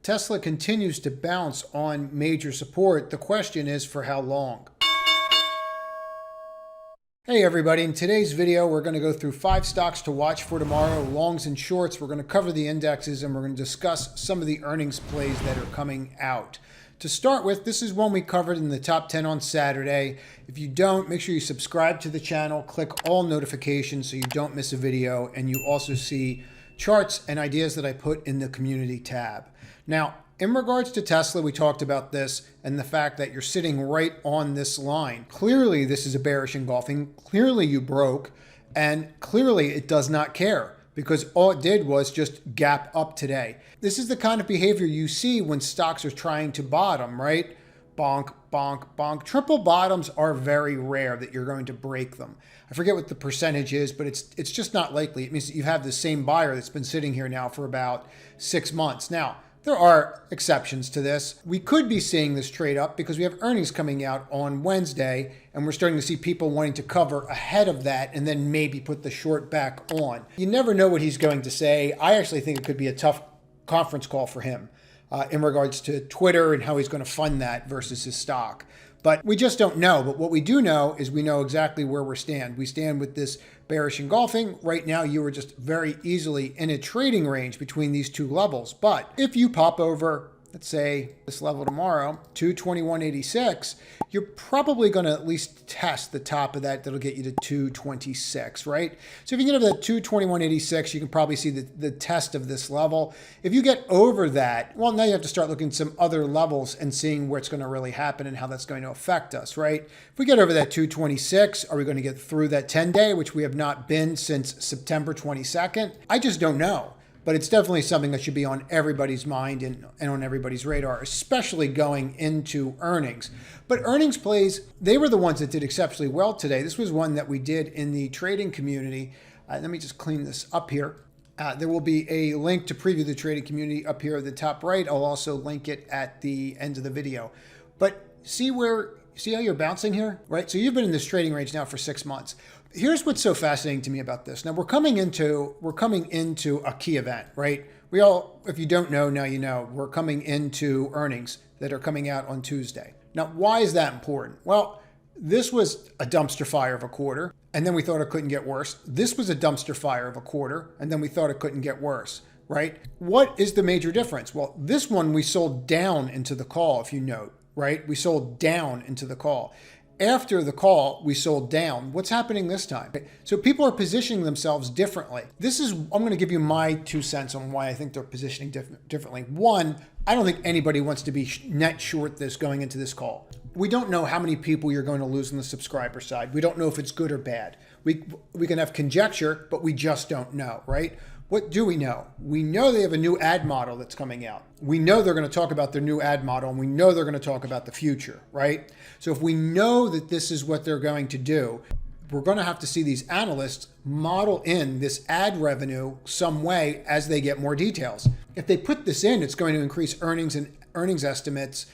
Tesla continues to bounce on major support. The question is, for how long? Hey everybody, in today's video we're going to go through 5 stocks to watch for tomorrow, longs and shorts. We're going to cover the indexes and we're going to discuss some of the earnings plays that are coming out. To start with, this is one we covered in the top 10 on Saturday. If you don't, make sure you subscribe to the channel, click all notifications so you don't miss a video, and you also see charts and ideas that I put in the community tab. Now, in regards to Tesla, we talked about this and the fact that you're sitting right on this line. Clearly, this is a bearish engulfing. Clearly, you broke, and clearly it does not care, because all it did was just gap up today. This is the kind of behavior you see when stocks are trying to bottom, right? Bonk, bonk, bonk. Triple bottoms are very rare that you're going to break them. I forget what the percentage is, but it's just not likely. It means that you have the same buyer that's been sitting here now for about 6 months. Now, there are exceptions to this. We could be seeing this trade up because we have earnings coming out on Wednesday, and we're starting to see people wanting to cover ahead of that and then maybe put the short back on. You never know what he's going to say. I actually think it could be a tough conference call for him in regards to Twitter and how he's going to fund that versus his stock. But we just don't know. But what we do know is we know exactly where we stand. We stand with this bearish engulfing. Right now, you are just very easily in a trading range between these two levels. But if you pop over, let's say this level tomorrow, 221.86, you're probably going to at least test the top of that. That'll get you to 226, right? So if you get over that 221.86, you can probably see the test of this level. If you get over that, well, now you have to start looking at some other levels and seeing where it's going to really happen and how that's going to affect us, right? If we get over that 226, are we going to get through that 10-day, which we have not been since September 22nd? I just don't know. But it's definitely something that should be on everybody's mind and on everybody's radar, especially going into earnings. But earnings plays, they were the ones that did exceptionally well today. This was one that we did in the trading community. Let me just clean this up here. There will be a link to preview the trading community up here at the top right. I'll also link it at the end of the video. But see how you're bouncing here, right? So you've been in this trading range now for 6 months. Here's what's so fascinating to me about this. Now we're coming into a key event, right? If you don't know, now you know, we're coming into earnings that are coming out on Tuesday. Now, why is that important? Well, this was a dumpster fire of a quarter, and then we thought it couldn't get worse. This was a dumpster fire of a quarter, and then we thought it couldn't get worse, right? What is the major difference? Well, this one we sold down into the call, if you note, right? We sold down into the call. After the call, we sold down. What's happening this time? So people are positioning themselves differently. I'm going to give you my 2 cents on why I think they're positioning differently. One, I don't think anybody wants to be net short this going into this call. We don't know how many people you're going to lose on the subscriber side. We don't know if it's good or bad. We can have conjecture, but we just don't know, right? What do we know? We know they have a new ad model that's coming out. We know they're going to talk about their new ad model, and we know they're going to talk about the future, right? So if we know that this is what they're going to do, we're going to have to see these analysts model in this ad revenue some way as they get more details. If they put this in, it's going to increase earnings and earnings estimates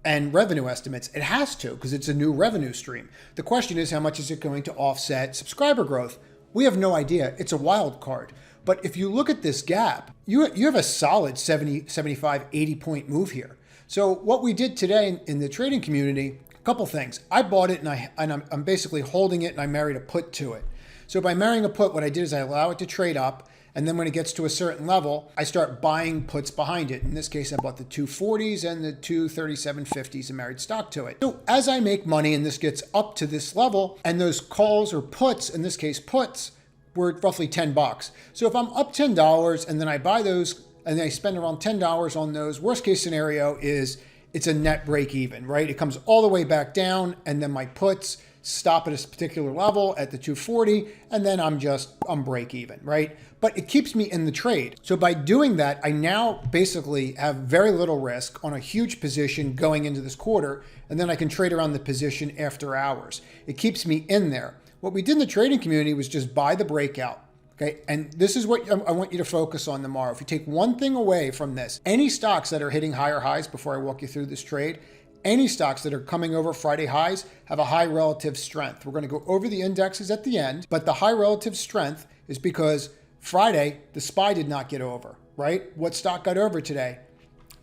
and revenue estimates. It has to, because it's a new revenue stream. The question is, how much is it going to offset subscriber growth? We have no idea. It's a wild card. But if you look at this gap, you have a solid 70, 75, 80 point move here. So what we did today in the trading community, a couple things. I bought it and I'm basically holding it, and I married a put to it. So by marrying a put, what I did is I allow it to trade up, and then when it gets to a certain level, I start buying puts behind it. In this case, I bought the 240s and the 237.50s and married stock to it. So as I make money and this gets up to this level, and those calls or puts, in this case puts, were roughly $10. So if I'm up $10 and then I buy those and I spend around $10 on those, worst case scenario is it's a net break even, right? It comes all the way back down, and then my puts stop at a particular level at the 240, and then I'm break even, right? But it keeps me in the trade. So by doing that, I now basically have very little risk on a huge position going into this quarter, and then I can trade around the position after hours. It keeps me in there. What we did in the trading community was just buy the breakout. Okay, and this is what I want you to focus on tomorrow. If you take one thing away from this, any stocks that are hitting higher highs before I walk you through this trade, any stocks that are coming over Friday highs have a high relative strength. We're going to go over the indexes at the end, but the high relative strength is because Friday, the SPY did not get over, right? What stock got over today?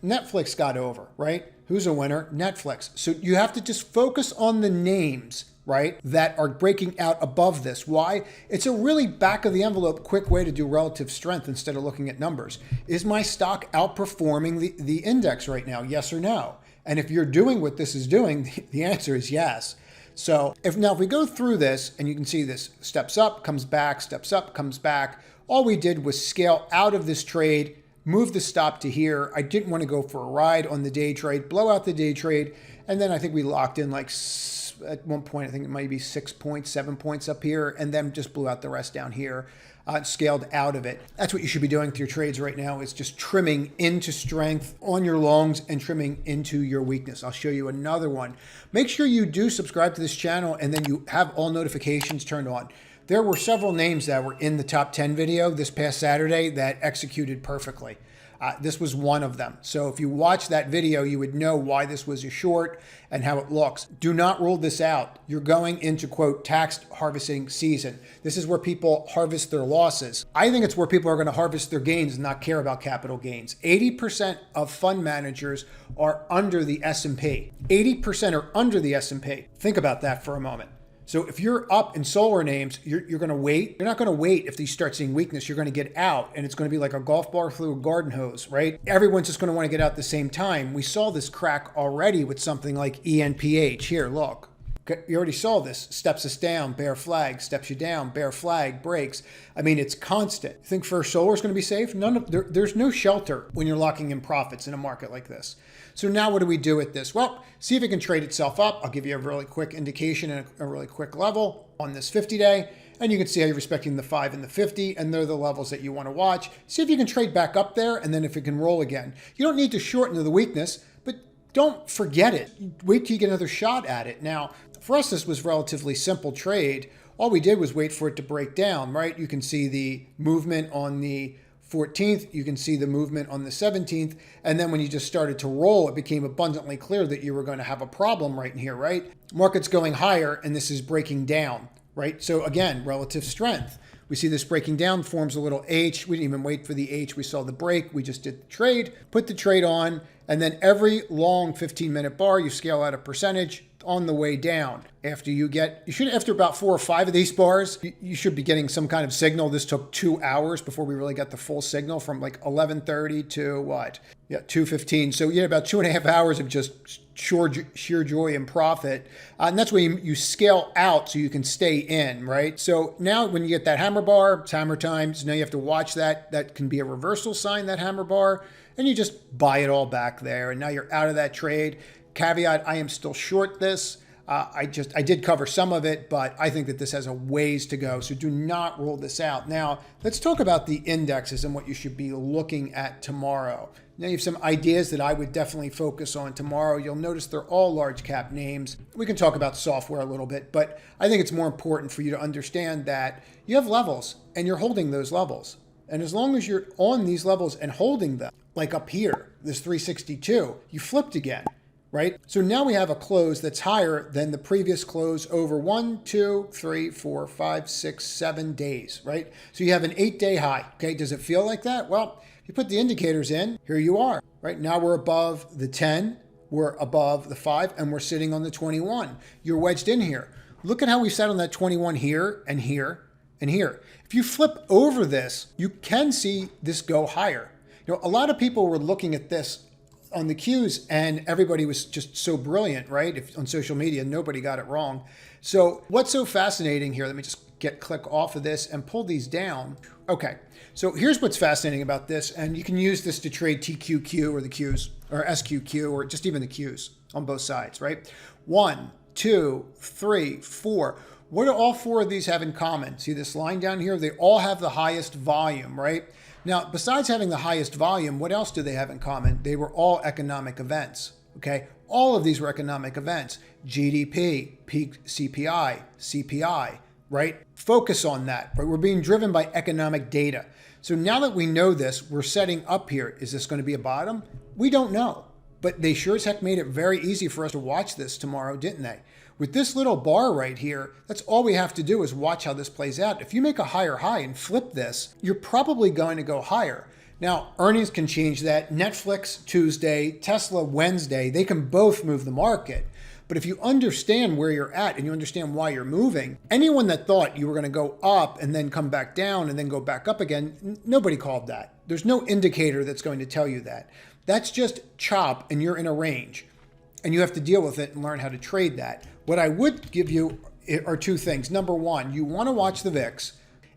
Netflix got over, right? Who's a winner? Netflix. So you have to just focus on the names, right, that are breaking out above this. Why? It's a really back of the envelope quick way to do relative strength instead of looking at numbers. Is my stock outperforming the index right now? Yes or no? And if you're doing what this is doing, the answer is yes. So if we go through this, and you can see this steps up, comes back, steps up, comes back. All we did was scale out of this trade, move the stop to here. I didn't want to go for a ride on the day trade, blow out the day trade. And then I think we locked in like at one point, I think it might be 6 points, 7 points up here, and then just blew out the rest down here, scaled out of it. That's what you should be doing with your trades right now, is just trimming into strength on your longs and trimming into your weakness. I'll show you another one. Make sure you do subscribe to this channel and then you have all notifications turned on. There were several names that were in the top 10 video this past Saturday that executed perfectly. This was one of them. So if you watch that video, you would know why this was a short and how it looks. Do not rule this out. You're going into, quote, tax harvesting season. This is where people harvest their losses. I think it's where people are going to harvest their gains and not care about capital gains. 80% of fund managers are under the S&P. 80% are under the S&P. Think about that for a moment. So if you're up in solar names, you're going to wait. You're not going to wait if you start seeing weakness. You're going to get out, and it's going to be like a golf ball through a garden hose, right? Everyone's just going to want to get out at the same time. We saw this crack already with something like ENPH. Here, look. You already saw this. Steps us down, bear flag, steps you down, bear flag, breaks. I mean, it's constant. You think First Solar is going to be safe? There's no shelter when you're locking in profits in a market like this. So now what do we do with this? Well, see if it can trade itself up. I'll give you a really quick indication and a really quick level on this 50-day. And you can see how you're respecting the 5 and the 50, and they're the levels that you want to watch. See if you can trade back up there, and then if it can roll again. You don't need to shorten to the weakness, but don't forget it. Wait till you get another shot at it. Now, for us, this was relatively simple trade. All we did was wait for it to break down, right? You can see the movement on the 14th, you can see the movement on the 17th, and then when you just started to roll, it became abundantly clear that you were going to have a problem right in here, right? Market's going higher, and this is breaking down, right? So again, relative strength. We see this breaking down, forms a little H. We didn't even wait for the H. We saw the break. We just did the trade, put the trade on, and then every long 15-minute bar, you scale out a percentage on the way down. After about 4 or 5 of these bars, you should be getting some kind of signal. This took 2 hours before we really got the full signal, from like 11:30 to what? Yeah, 2:15. So yeah, about 2.5 hours of just sheer joy and profit. And that's where you scale out so you can stay in, right? So now when you get that hammer bar, it's hammer time. So now you have to watch that. That can be a reversal sign, that hammer bar, and you just buy it all back there. And now you're out of that trade. Caveat, I am still short this. I did cover some of it, but I think that this has a ways to go. So do not rule this out. Now, let's talk about the indexes and what you should be looking at tomorrow. Now you have some ideas that I would definitely focus on tomorrow. You'll notice they're all large cap names. We can talk about software a little bit, but I think it's more important for you to understand that you have levels and you're holding those levels. And as long as you're on these levels and holding them, like up here, this 362, you flipped again. Right? So now we have a close that's higher than the previous close over 1, 2, 3, 4, 5, 6, 7 days, right? So you have an 8-day high. Okay, does it feel like that? Well, if you put the indicators in, here you are, right? Now we're above the 10, we're above the 5, and we're sitting on the 21. You're wedged in here. Look at how we sat on that 21 here and here and here. If you flip over this, you can see this go higher. You know, a lot of people were looking at this on the Qs, and everybody was just so brilliant, right? If on social media, nobody got it wrong. So what's so fascinating here? Let me just click off of this and pull these down. Okay, so here's what's fascinating about this, and you can use this to trade TQQ or the Qs, or SQQ, or just even the Qs on both sides, right? 1, 2, 3, 4. What do all 4 of these have in common? See this line down here? They all have the highest volume, right? Now, besides having the highest volume, what else do they have in common? They were all economic events, okay? All of these were economic events. GDP, peak CPI, CPI, right? Focus on that, right? We're being driven by economic data. So now that we know this, we're setting up here. Is this going to be a bottom? We don't know, but they sure as heck made it very easy for us to watch this tomorrow, didn't they? With this little bar right here, that's all we have to do is watch how this plays out. If you make a higher high and flip this, you're probably going to go higher. Now, earnings can change that. Netflix Tuesday, Tesla Wednesday, they can both move the market. But if you understand where you're at and you understand why you're moving, anyone that thought you were going to go up and then come back down and then go back up again, nobody called that. There's no indicator that's going to tell you that. That's just chop and you're in a range. And you have to deal with it and learn how to trade that. What I would give you are two things. Number one, you want to watch the VIX.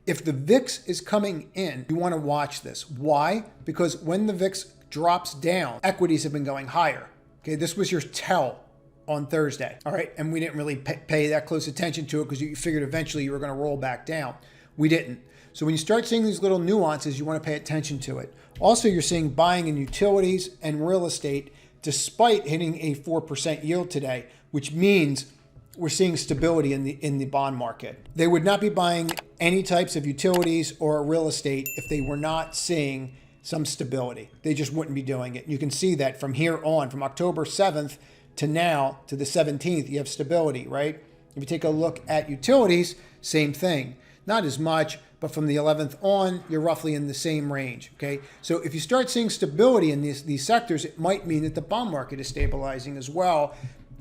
If the VIX is coming in, you want to watch this. Why? Because when the VIX drops down, equities have been going higher. Okay, this was your tell on Thursday. All right, and we didn't really pay that close attention to it because you figured eventually you were going to roll back down. We didn't. So when you start seeing these little nuances, you want to pay attention to it. Also, you're seeing buying in utilities and real estate despite hitting a 4% yield today, which means we're seeing stability in the bond market. They would not be buying any types of utilities or real estate if they were not seeing some stability. They just wouldn't be doing it. You can see that from here on, from October 7th to now to the 17th, you have stability, right? If you take a look at utilities, same thing. Not as much, but from the 11th on, you're roughly in the same range, okay? So if you start seeing stability in these sectors, it might mean that the bond market is stabilizing as well.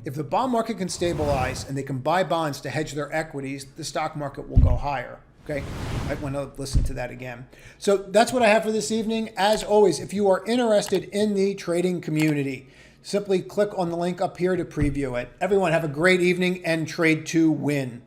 If the bond market can stabilize and they can buy bonds to hedge their equities, the stock market will go higher. Okay, I want to listen to that again. So that's what I have for this evening. As always, if you are interested in the trading community, simply click on the link up here to preview it. Everyone have a great evening and trade to win.